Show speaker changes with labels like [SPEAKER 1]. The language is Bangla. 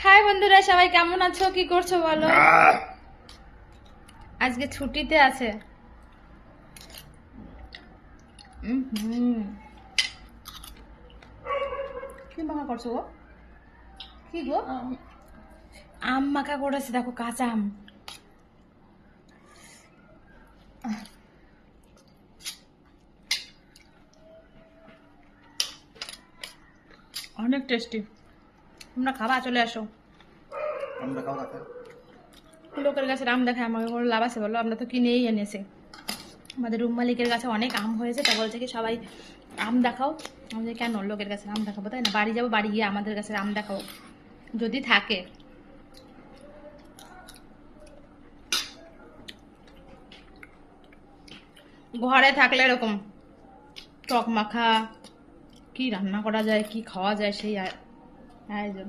[SPEAKER 1] হাই বন্ধুরা, সবাই কেমন আছো, কি করছো বলো। আজকে ছুটিতে আছে। কি মাখা করছো গো? কি গো? আম মাখা করেছে, দেখো কাঁচা আম। অনেক টেস্টি। তোমরা খাবা, চলে আসো।
[SPEAKER 2] আমরা খাওয়া খাতে
[SPEAKER 1] লোকের গাছের আম দেখে আমাকে কোনো লাভ আছে বলো? আমরা তো কিনেই এনেছি। আমাদের রুম মালিকের কাছে অনেক আম হয়েছে, তা বলছে কি সবাই আম দেখাও। আমাদের কেন লোকের গাছের আম দেখাবো, তাই না? বাড়ি যাবো, বাড়ি গিয়ে আমাদের গাছের আম দেখাও যদি থাকে। ঘরে থাকলে এরকম টক মাখা, কি রান্না করা যায়, কি খাওয়া যায়, সেই আয়োজন।